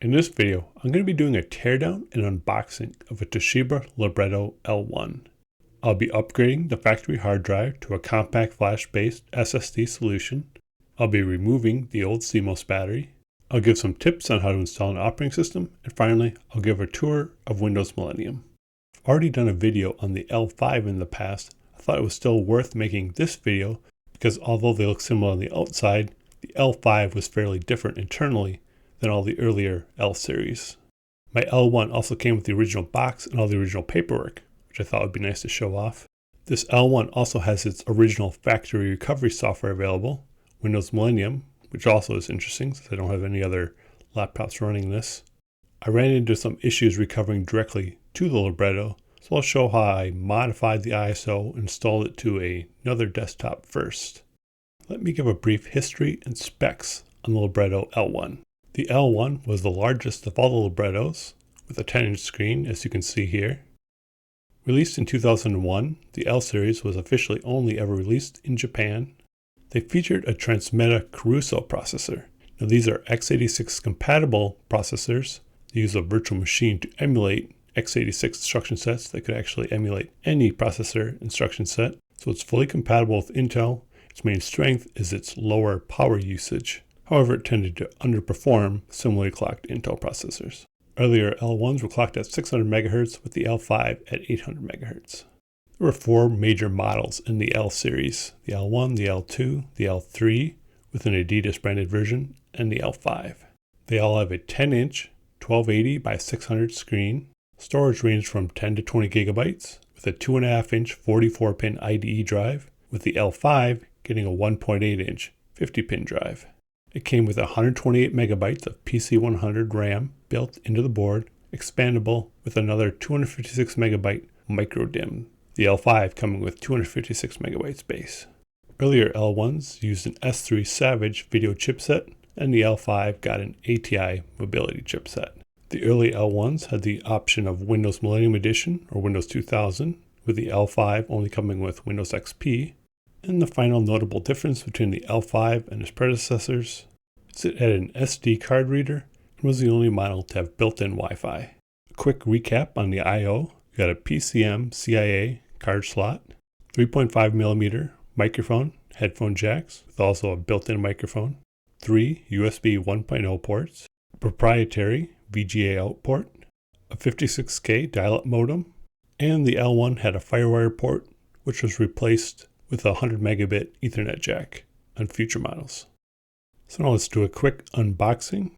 In this video, I'm going to be doing a teardown and unboxing of a Toshiba Libretto L1. I'll be upgrading the factory hard drive to a compact flash-based SSD solution. I'll be removing the old CMOS battery. I'll give some tips on how to install an operating system. And finally, I'll give a tour of Windows Millennium. I've already done a video on the L5 in the past. I thought it was still worth making this video because although they look similar on the outside, the L5 was fairly different internally than all the earlier L series. My L1 also came with the original box and all the original paperwork, which I thought would be nice to show off. This L1 also has its original factory recovery software available, Windows Millennium, which also is interesting since I don't have any other laptops running this. I ran into some issues recovering directly to the Libretto, so I'll show how I modified the ISO and installed it to another desktop first. Let me give a brief history and specs on the Libretto L1. The L1 was the largest of all the Librettos, with a 10-inch screen, as you can see here. Released in 2001, the L series was officially only ever released in Japan. They featured a Transmeta Crusoe processor. Now these are x86 compatible processors. They use a virtual machine to emulate x86 instruction sets that could actually emulate any processor instruction set. So it's fully compatible with Intel. Its main strength is its lower power usage. However, it tended to underperform similarly clocked Intel processors. Earlier L1s were clocked at 600 MHz with the L5 at 800 MHz. There were four major models in the L series: the L1, the L2, the L3 with an Adidas branded version, and the L5. They all have a 10-inch 1280 by 600 screen. Storage ranged from 10 to 20 gigabytes with a 2.5-inch 44-pin IDE drive, with the L5 getting a 1.8-inch 50-pin drive. It came with 128 megabytes of PC100 RAM built into the board, expandable with another 256 megabyte micro DIMM, the L5 coming with 256 megabytes base. Earlier L1s used an S3 Savage video chipset, and the L5 got an ATI mobility chipset. The early L1s had the option of Windows Millennium Edition or Windows 2000, with the L5 only coming with Windows XP. And the final notable difference between the L5 and its predecessors is it had an SD card reader and was the only model to have built-in Wi-Fi. A quick recap on the I/O: you got a PCM CIA card slot, 3.5mm microphone, headphone jacks with also a built-in microphone, 3 USB 1.0 ports, a proprietary VGA out port, a 56K dial-up modem, and the L1 had a FireWire port, which was replaced with a 100 megabit Ethernet jack on future models. So now let's do a quick unboxing.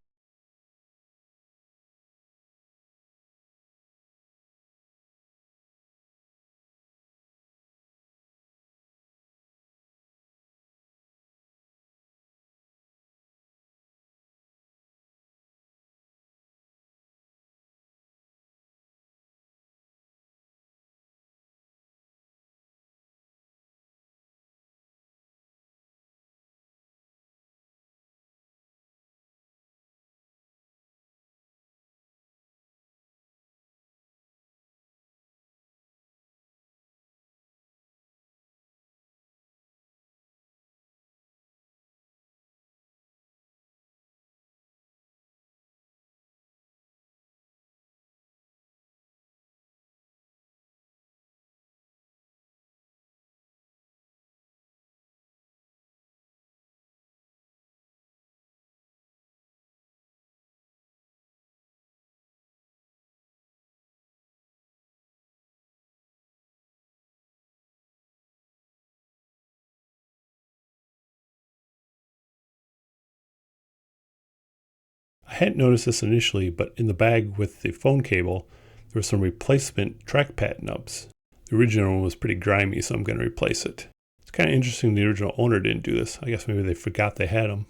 I hadn't noticed this initially, but in the bag with the phone cable, there were some replacement trackpad nubs. The original one was pretty grimy, so I'm going to replace it. It's kind of interesting the original owner didn't do this. I guess maybe they forgot they had them.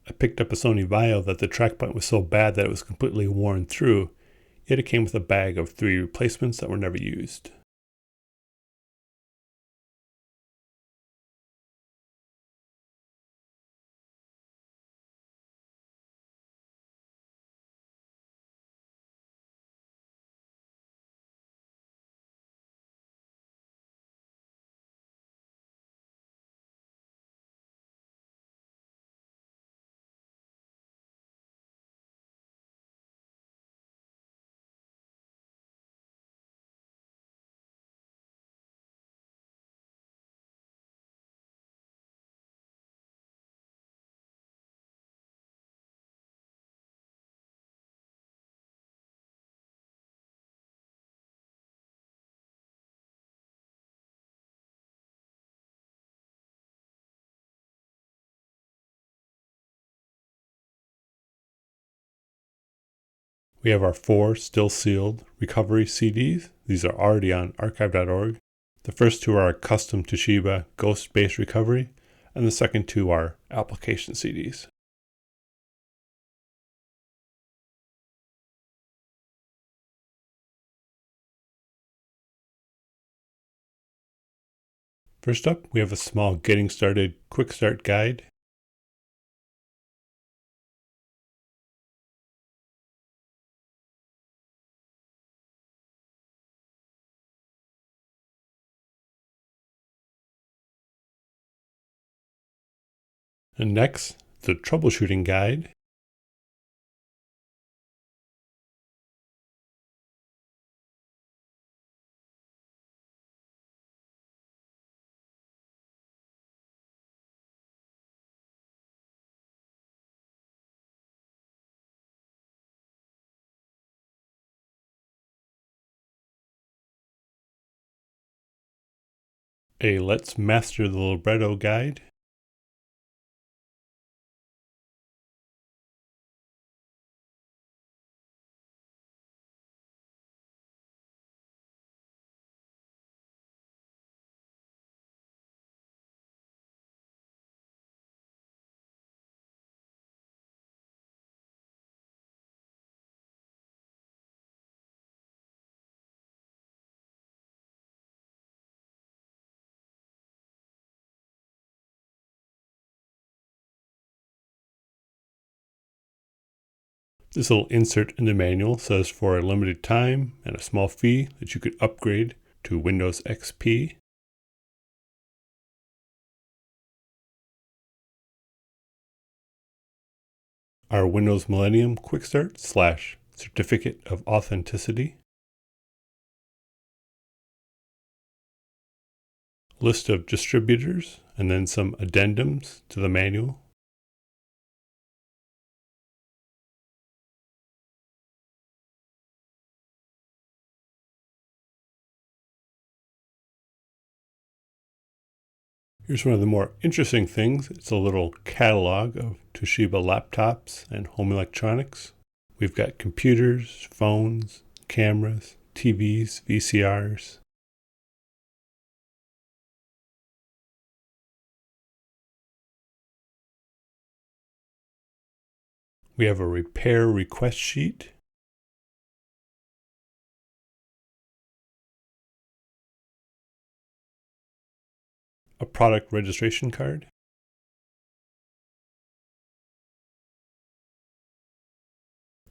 I picked up a Sony Vaio that the trackpad was so bad that it was completely worn through, yet it came with a bag of 3 replacements that were never used. We have our 4 still sealed recovery CDs. These are already on archive.org. The first 2 are custom Toshiba ghost-based recovery, and the second 2 are application CDs. First up, we have a small getting started quick start guide. And next, the troubleshooting guide. A Let's Master the Libretto guide. This little insert in the manual says for a limited time and a small fee that you could upgrade to Windows XP. Our Windows Millennium Quick Start / Certificate of Authenticity. List of distributors and then some addendums to the manual. Here's one of the more interesting things. It's a little catalog of Toshiba laptops and home electronics. We've got computers, phones, cameras, TVs, VCRs. We have a repair request sheet. A product registration card.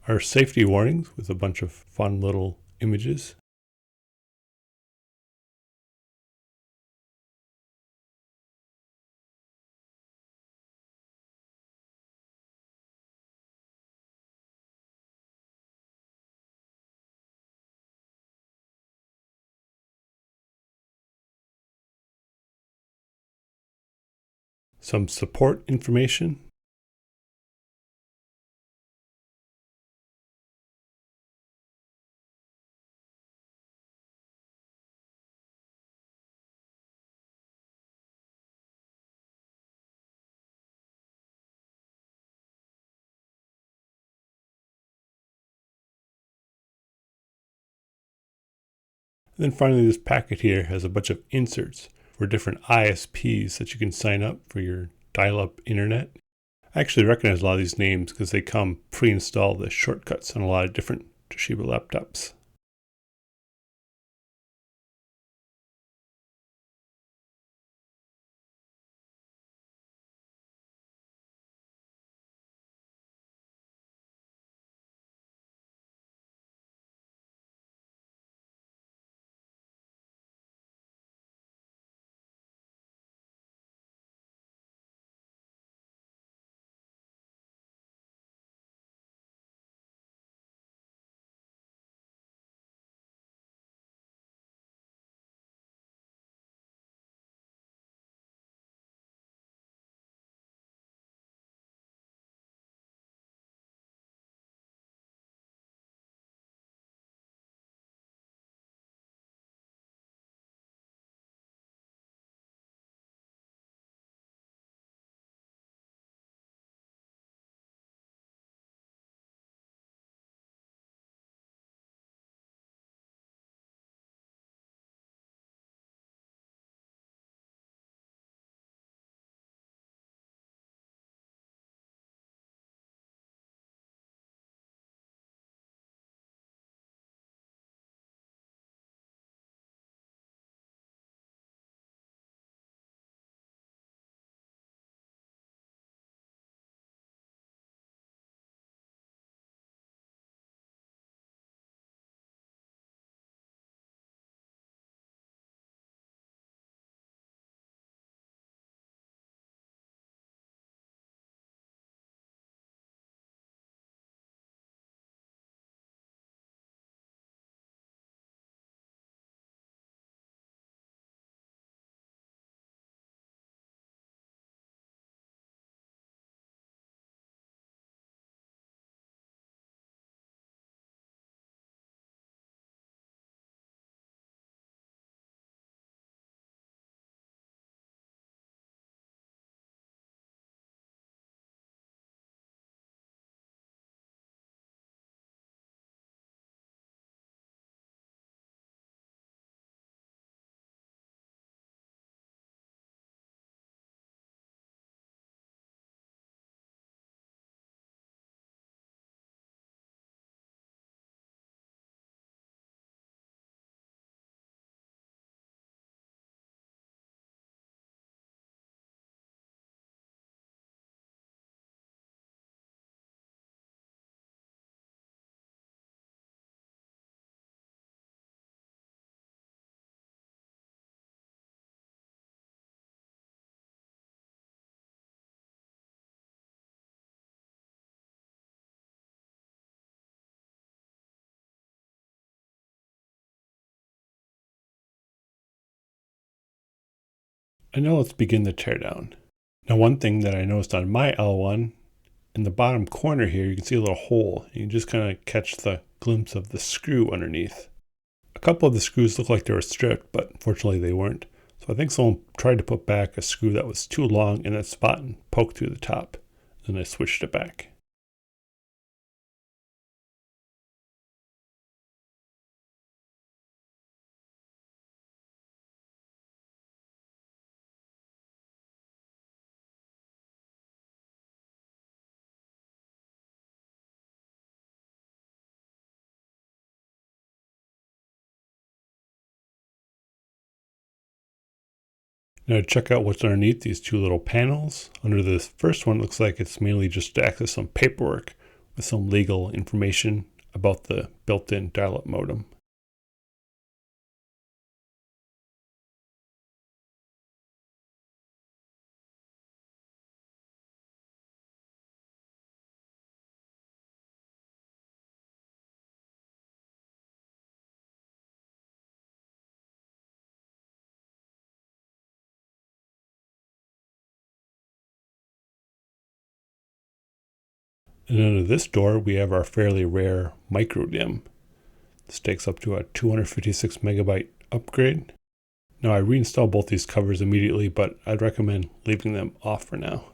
Our safety warnings with a bunch of fun little images. Some support information. And then finally, this packet here has a bunch of inserts for different ISPs that you can sign up for your dial-up internet. I actually recognize a lot of these names because they come pre-installed as shortcuts on a lot of different Toshiba laptops. And now let's begin the teardown. Now one thing that I noticed on my L1, in the bottom corner here, you can see a little hole. You can just kind of catch the glimpse of the screw underneath. A couple of the screws look like they were stripped, but unfortunately they weren't. So I think someone tried to put back a screw that was too long in that spot and poked through the top. Then I switched it back. Now to check out what's underneath these two little panels. Under this first one, it looks like it's mainly just to access some paperwork with some legal information about the built-in dial-up modem. And under this door, we have our fairly rare micro DIMM. This takes up to a 256 megabyte upgrade. Now I reinstalled both these covers immediately, but I'd recommend leaving them off for now.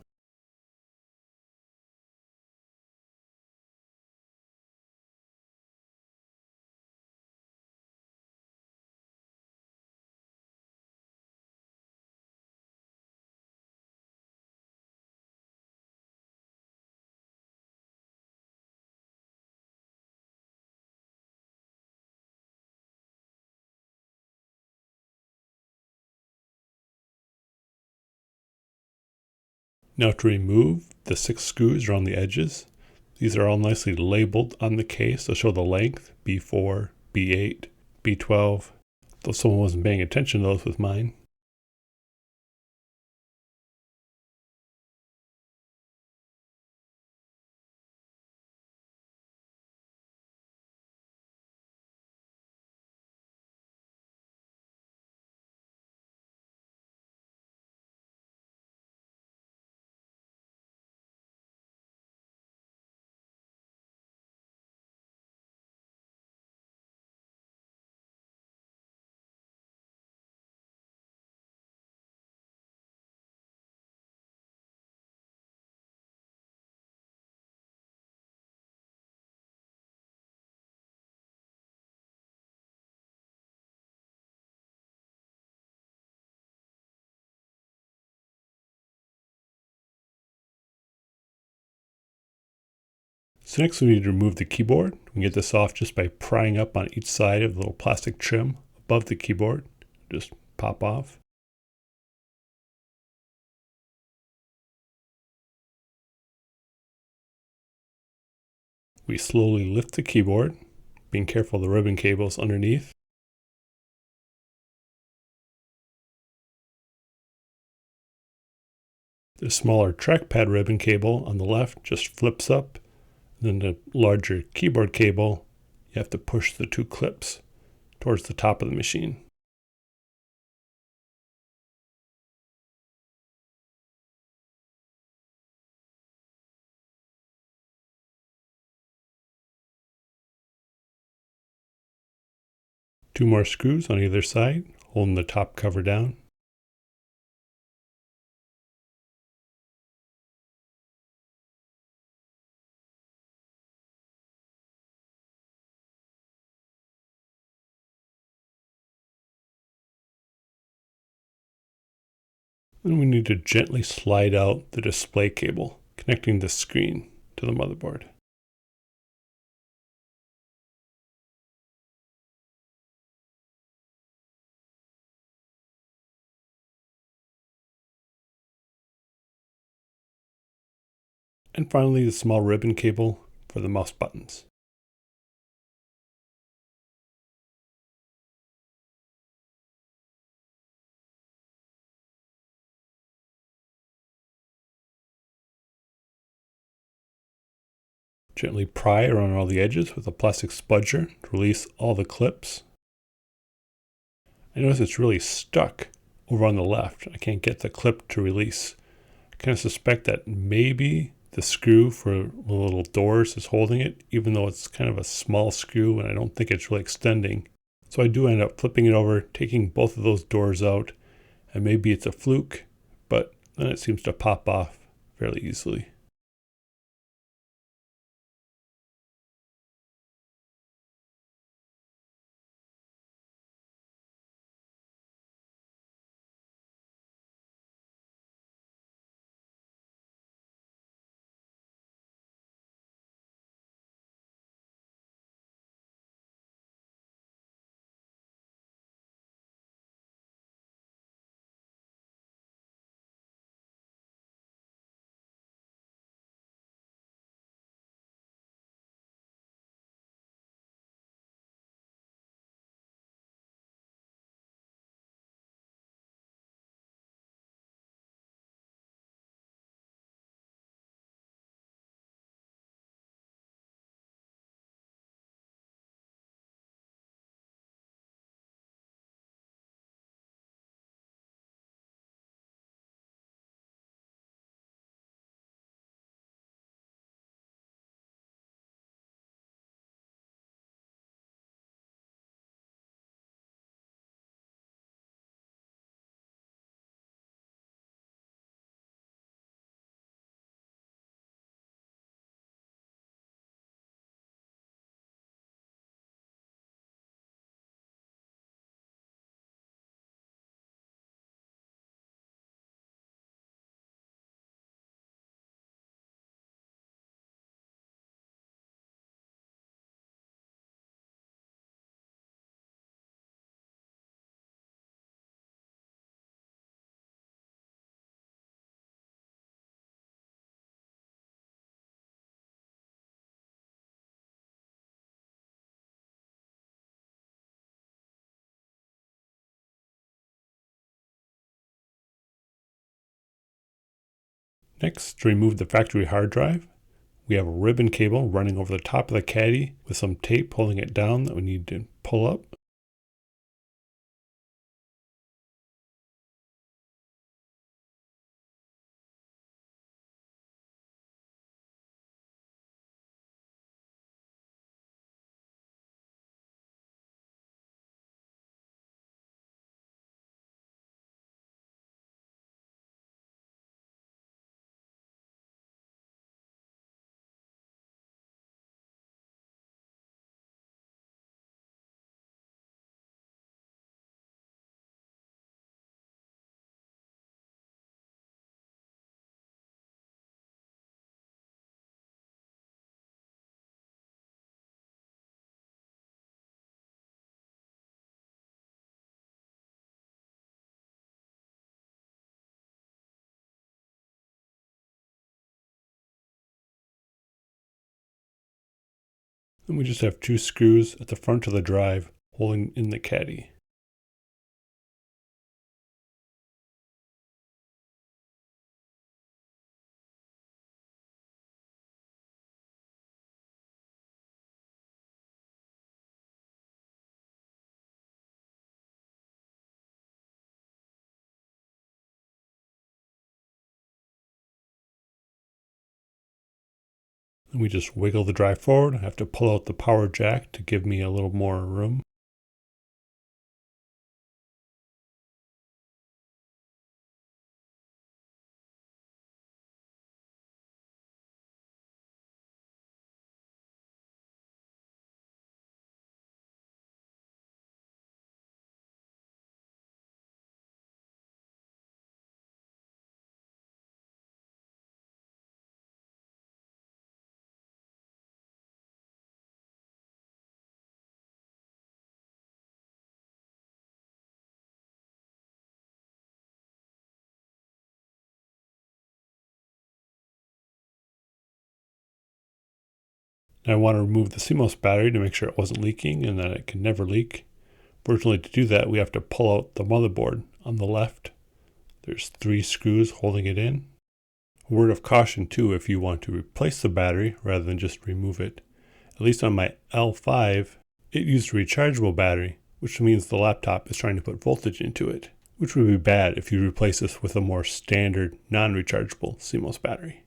Now to remove the 6 screws around the edges, these are all nicely labeled on the case to show the length, B4, B8, B12, though someone wasn't paying attention to those with mine. So next we need to remove the keyboard. We can get this off just by prying up on each side of the little plastic trim above the keyboard. Just pop off. We slowly lift the keyboard, being careful of the ribbon cables underneath. The smaller trackpad ribbon cable on the left just flips up. Then the larger keyboard cable, you have to push the 2 clips towards the top of the machine. Two more screws on either side, holding the top cover down. Then we need to gently slide out the display cable connecting the screen to the motherboard. And finally, the small ribbon cable for the mouse buttons. Gently pry around all the edges with a plastic spudger to release all the clips. I notice it's really stuck over on the left. I can't get the clip to release. I kind of suspect that maybe the screw for the little doors is holding it, even though it's kind of a small screw and I don't think it's really extending. So I do end up flipping it over, taking both of those doors out, and maybe it's a fluke, but then it seems to pop off fairly easily. Next, to remove the factory hard drive, we have a ribbon cable running over the top of the caddy with some tape holding it down that we need to pull up. And we just have two screws at the front of the drive holding in the caddy. And we just wiggle the drive forward. I have to pull out the power jack to give me a little more room. And I want to remove the CMOS battery to make sure it wasn't leaking and that it can never leak. Fortunately, to do that, we have to pull out the motherboard on the left. There's 3 screws holding it in. A word of caution too, if you want to replace the battery rather than just remove it. At least on my L5, it used a rechargeable battery, which means the laptop is trying to put voltage into it, which would be bad if you replace this with a more standard non-rechargeable CMOS battery.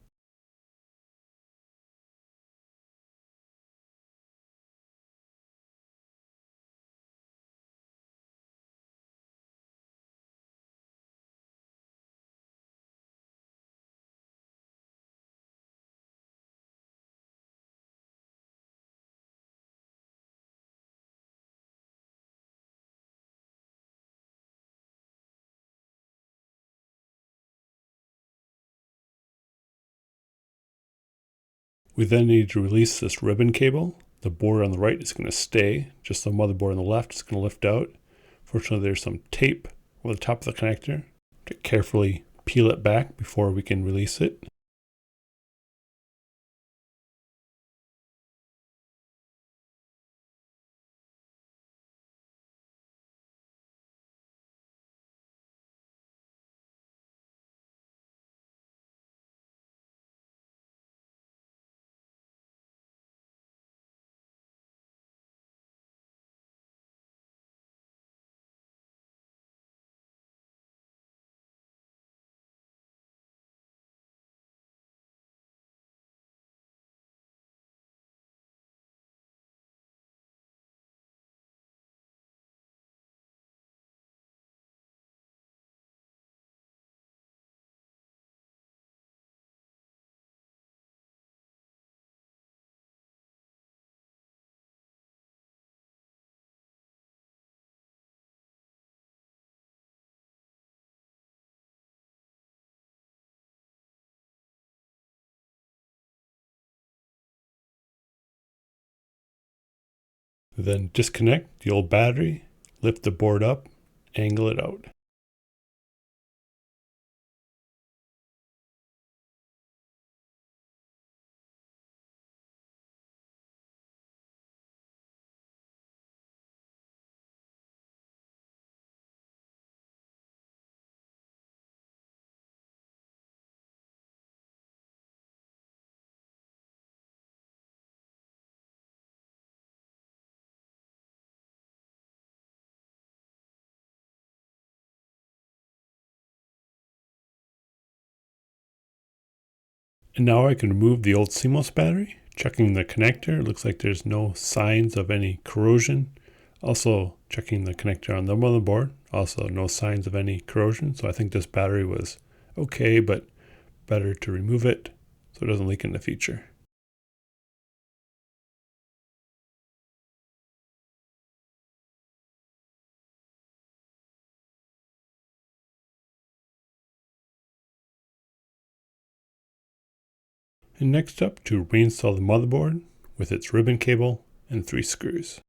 We then need to release this ribbon cable. The board on the right is going to stay, just the motherboard on the left is going to lift out. Fortunately, there's some tape over the top of the connector to carefully peel it back before we can release it. Then disconnect the old battery, lift the board up, angle it out. And now I can remove the old CMOS battery. Checking the connector, it looks like there's no signs of any corrosion. Also checking the connector on the motherboard, also no signs of any corrosion. So I think this battery was okay, but better to remove it so it doesn't leak in the future. And next up, to reinstall the motherboard with its ribbon cable and 3 screws.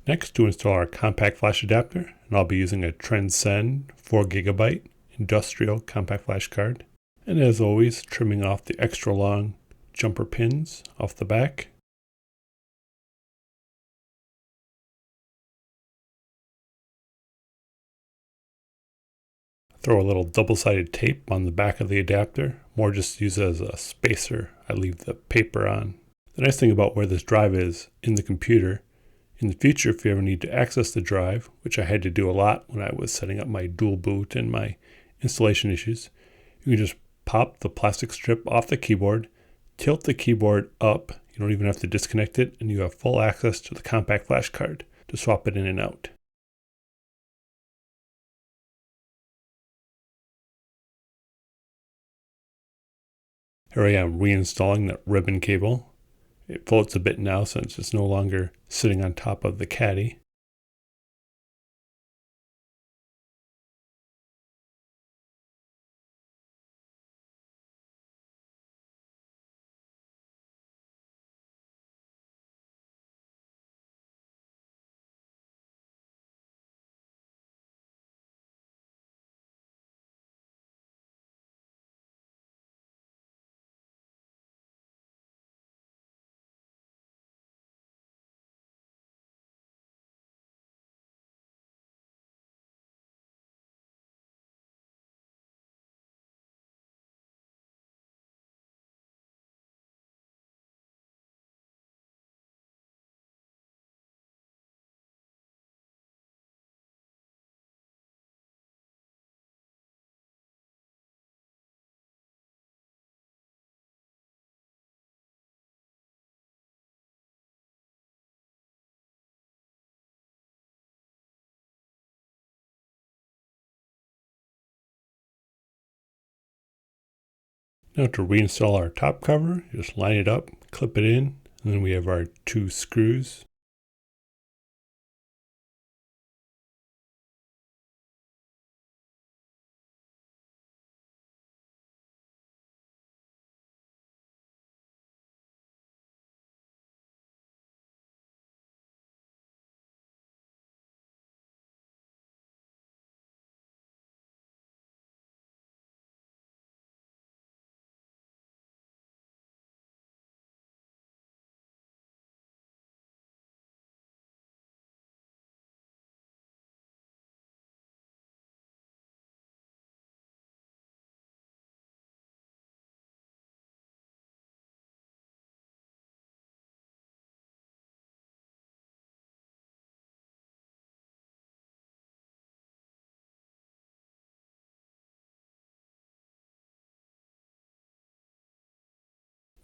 Next, to install our compact flash adapter, and I'll be using a Transcend 4GB industrial compact flash card. And as always, trimming off the extra long jumper pins off the back. Throw a little double-sided tape on the back of the adapter, more just use it as a spacer. I leave the paper on. The nice thing about where this drive is in the computer, in the future if you ever need to access the drive, which I had to do a lot when I was setting up my dual boot and my installation issues, you can just pop the plastic strip off the keyboard, tilt the keyboard up, you don't even have to disconnect it, and you have full access to the compact flash card to swap it in and out. Here I am reinstalling that ribbon cable. It floats a bit now since it's no longer sitting on top of the caddy. Now to reinstall our top cover, just line it up, clip it in, and then we have our 2 screws.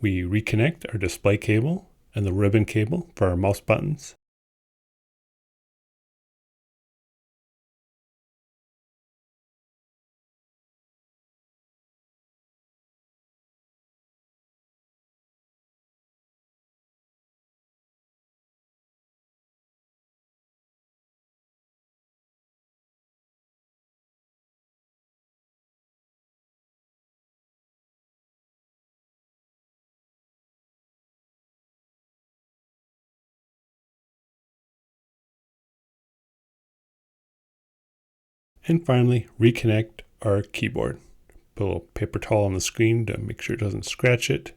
We reconnect our display cable and the ribbon cable for our mouse buttons. And finally, reconnect our keyboard. Put a little paper towel on the screen to make sure it doesn't scratch it.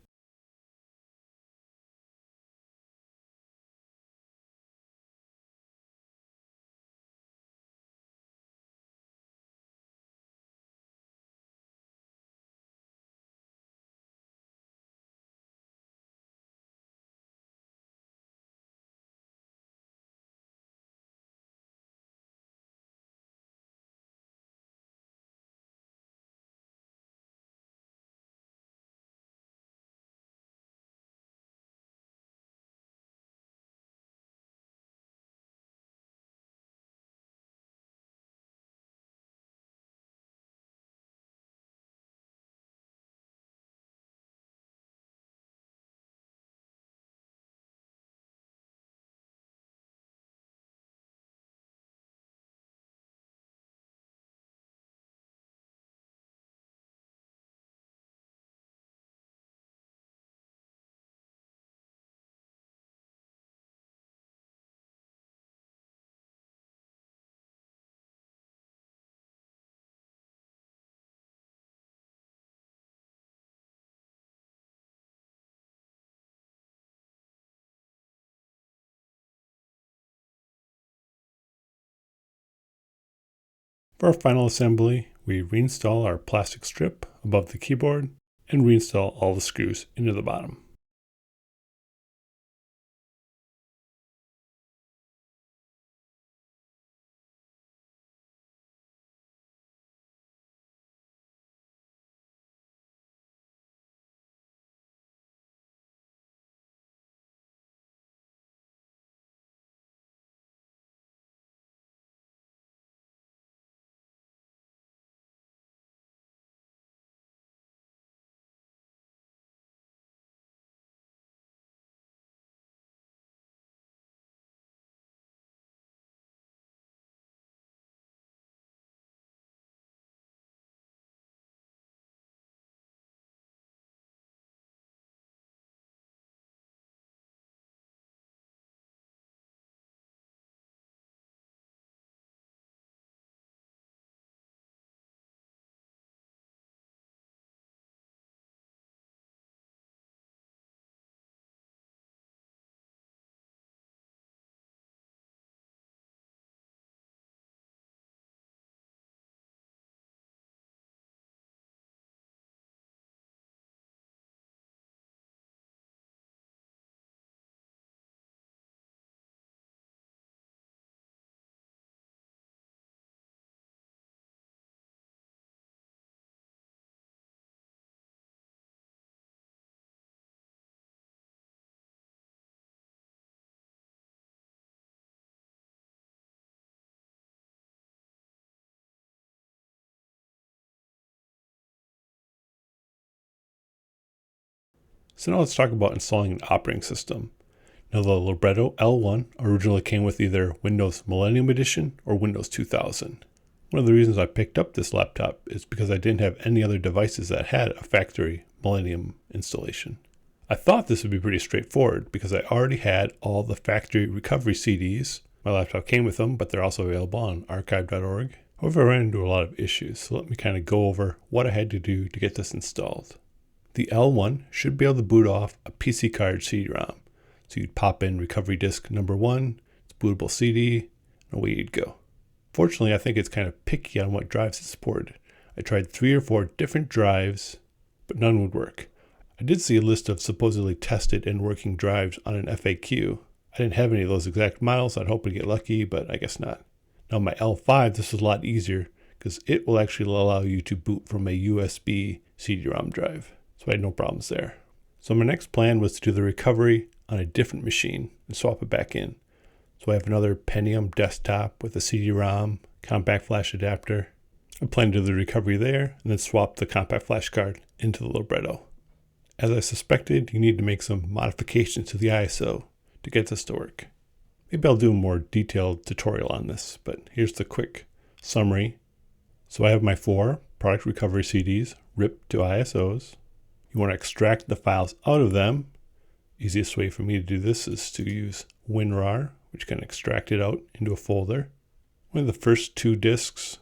For our final assembly, we reinstall our plastic strip above the keyboard and reinstall all the screws into the bottom. So now let's talk about installing an operating system. Now the Libretto L1 originally came with either Windows Millennium Edition or Windows 2000. One of the reasons I picked up this laptop is because I didn't have any other devices that had a factory Millennium installation. I thought this would be pretty straightforward because I already had all the factory recovery CDs. My laptop came with them, but they're also available on archive.org. However, I ran into a lot of issues, so let me kind of go over what I had to do to get this installed. The L1 should be able to boot off a PC card CD-ROM. So you'd pop in recovery disk number 1, it's bootable CD, and away you'd go. Fortunately, I think it's kind of picky on what drives it supported. I tried 3 or 4 different drives, but none would work. I did see a list of supposedly tested and working drives on an FAQ. I didn't have any of those exact models. I'd hope to get lucky, but I guess not. Now my L5, this is a lot easier because it will actually allow you to boot from a USB CD-ROM drive. So I had no problems there. So my next plan was to do the recovery on a different machine and swap it back in. So I have another Pentium desktop with a CD-ROM, compact flash adapter. I plan to do the recovery there and then swap the compact flash card into the Libretto. As I suspected, you need to make some modifications to the ISO to get this to work. Maybe I'll do a more detailed tutorial on this, but here's the quick summary. So I have my 4 product recovery CDs ripped to ISOs. You want to extract the files out of them. Easiest way for me to do this is to use WinRAR, which can extract it out into a folder. One of the first 2 disks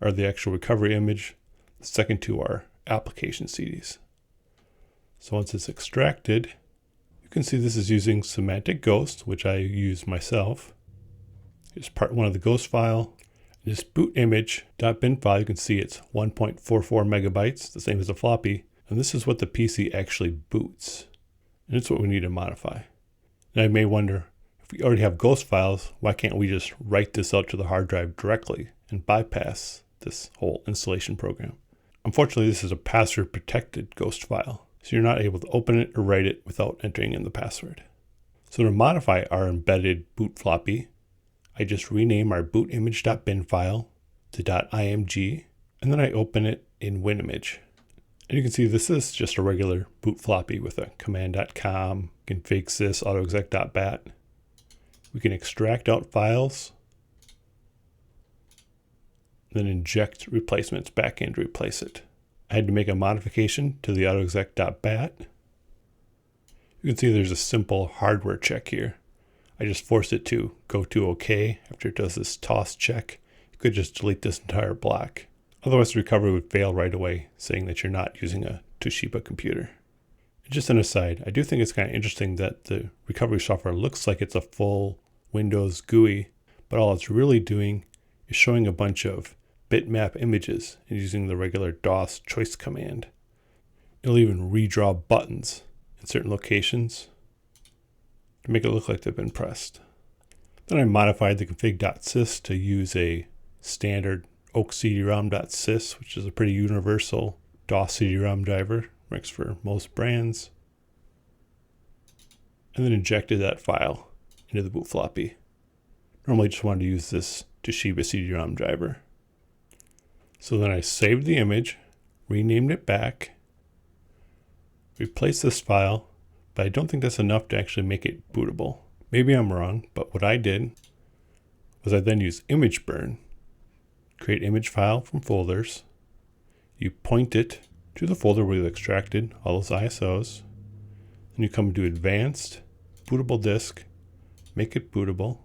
are the actual recovery image. The second 2 are application CDs. So once it's extracted, you can see this is using Semantic Ghost, which I use myself. Here's part 1 of the Ghost file. This boot image.bin file, you can see it's 1.44 megabytes, the same as a floppy. And this is what the PC actually boots. And it's what we need to modify. Now you may wonder, if we already have Ghost files, why can't we just write this out to the hard drive directly and bypass this whole installation program? Unfortunately, this is a password protected Ghost file, so you're not able to open it or write it without entering in the password. So to modify our embedded boot floppy, I just rename our bootimage.bin file to .img, and then I open it in WinImage. And you can see this is just a regular boot floppy with a command.com, config sys autoexec.bat. We can extract out files, then inject replacements back in to replace it. I had to make a modification to the autoexec.bat. You can see there's a simple hardware check here. I just forced it to go to OK after it does this toss check. You could just delete this entire block. Otherwise, the recovery would fail right away, saying that you're not using a Toshiba computer. Just an aside, I do think it's kind of interesting that the recovery software looks like it's a full Windows GUI, but all it's really doing is showing a bunch of bitmap images using the regular DOS choice command. It'll even redraw buttons in certain locations to make it look like they've been pressed. Then I modified the config.sys to use a standard OAK CD-ROM.sys, which is a pretty universal DOS CD-ROM driver, works for most brands. And then injected that file into the boot floppy. Normally just wanted to use this Toshiba CD-ROM driver. So then I saved the image, renamed it back, replaced this file, but I don't think that's enough to actually make it bootable. Maybe I'm wrong, but what I did was I then used image burn, create image file from folders. You point it to the folder where you extracted all those ISOs. Then you come to advanced, bootable disk, make it bootable,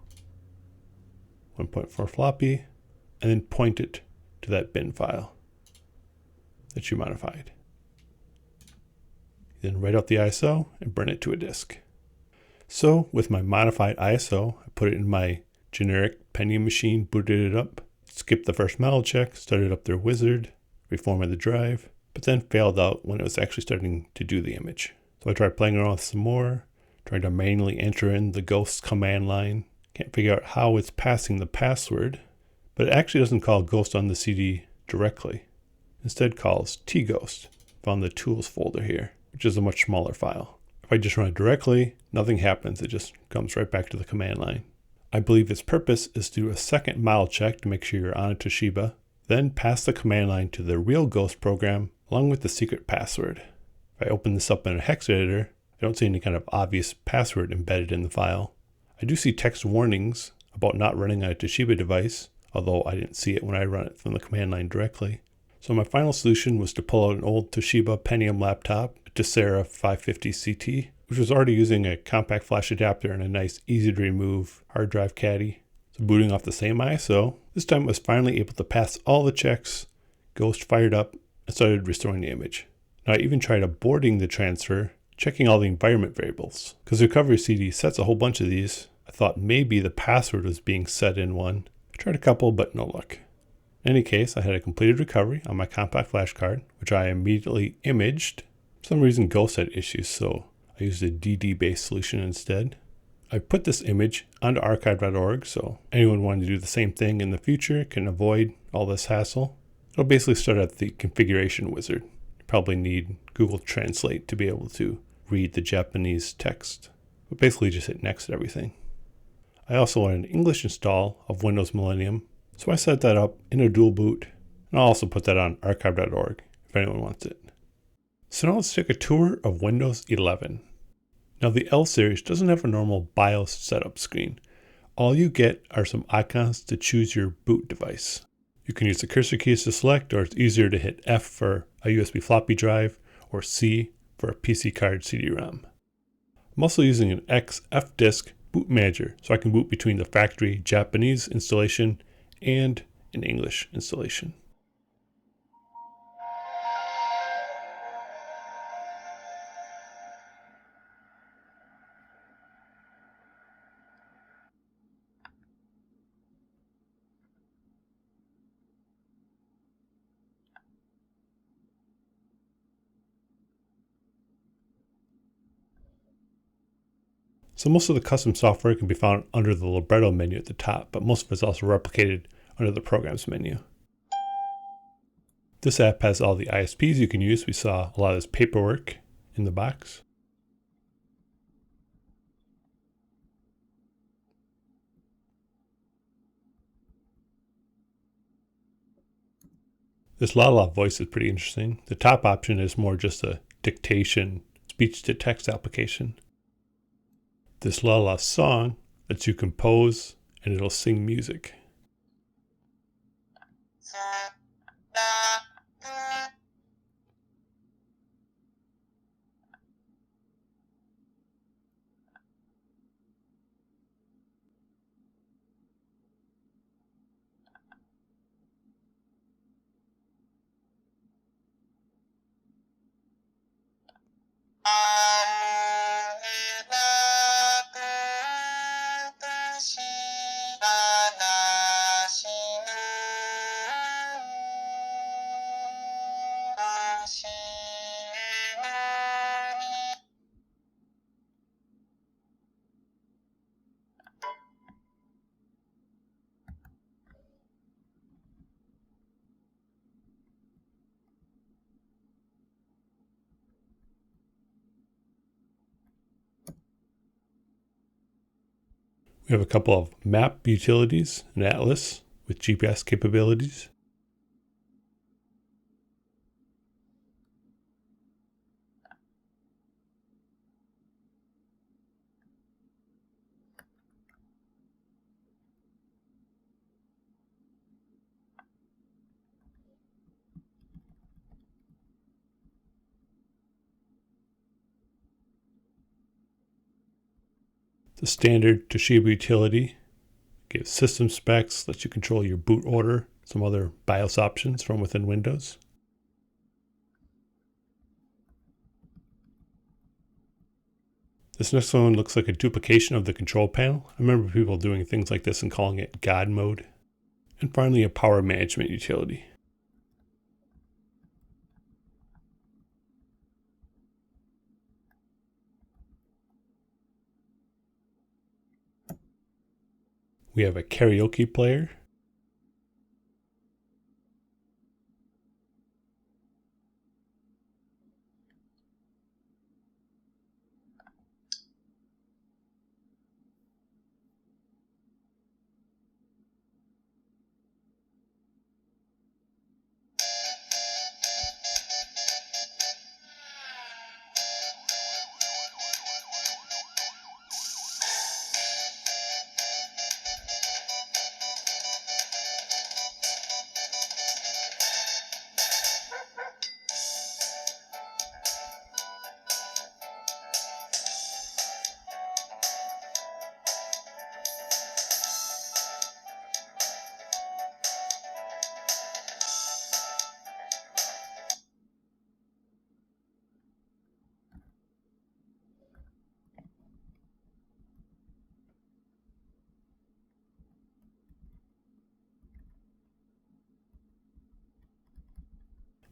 1.4 floppy, and then point it to that bin file that you modified. Then write out the ISO and burn it to a disk. So with my modified ISO, I put it in my generic Pentium machine, booted it up, skipped the first model check, started up their wizard, reformatted the drive, but then failed out when it was actually starting to do the image. So I tried playing around with some more, trying to manually enter in the ghost command line. Can't figure out how it's passing the password, but it actually doesn't call ghost on the CD directly. Instead calls tghost, found the tools folder here, which is a much smaller file. If I just run it directly, nothing happens. It just comes right back to the command line. I believe its purpose is to do a second model check to make sure you're on a Toshiba, then pass the command line to the real ghost program along with the secret password. If I open this up in a hex editor, I don't see any kind of obvious password embedded in the file. I do see text warnings about not running on a Toshiba device, although I didn't see it when I run it from the command line directly. So my final solution was to pull out an old Toshiba Pentium laptop, a Tessera 550 CT, which was already using a compact flash adapter and a nice easy to remove hard drive caddy. So booting off the same ISO, this time it was finally able to pass all the checks, Ghost fired up, and started restoring the image. Now I even tried aborting the transfer, checking all the environment variables. Because the recovery CD sets a whole bunch of these, I thought maybe the password was being set in one. I tried a couple, but no luck. In any case, I had a completed recovery on my compact flash card, which I immediately imaged. For some reason, Ghost had issues, so I used a DD-based solution instead. I put this image onto archive.org, so anyone wanting to do the same thing in the future can avoid all this hassle. It'll basically start at the configuration wizard. You probably need Google Translate to be able to read the Japanese text, but basically just hit next to everything. I also want an English install of Windows Millennium, so I set that up in a dual boot, and I'll also put that on archive.org if anyone wants it. So now let's take a tour of Windows 11. Now the L series doesn't have a normal BIOS setup screen. All you get are some icons to choose your boot device. You can use the cursor keys to select, or it's easier to hit F for a USB floppy drive, or C for a PC card CD-ROM. I'm also using an XF disk boot manager, so I can boot between the factory Japanese installation and an English installation. So most of the custom software can be found under the Libretto menu at the top, but most of it's also replicated under the Programs menu. This app has all the ISPs you can use. We saw a lot of this paperwork in the box. This La La voice is pretty interesting. The top option is more just a dictation, speech-to-text application. This La La song lets you compose and it'll sing music. We have a couple of map utilities, an atlas with GPS capabilities. The standard Toshiba utility gives system specs, lets you control your boot order, some other BIOS options from within Windows. This next one looks like a duplication of the control panel. I remember people doing things like this and calling it God mode. And finally, a power management utility. We have a karaoke player.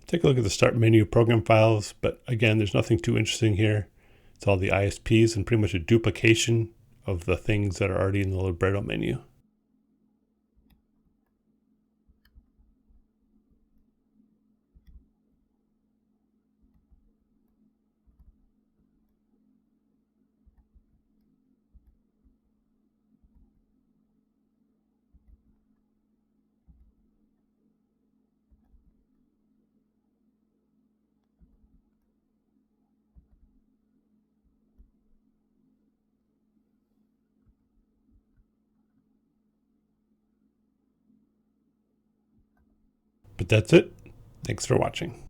Take a look at the start menu program files, but again, there's nothing too interesting here. It's all the ISPs and pretty much a duplication of the things that are already in the Libretto menu. But that's it. Thanks for watching.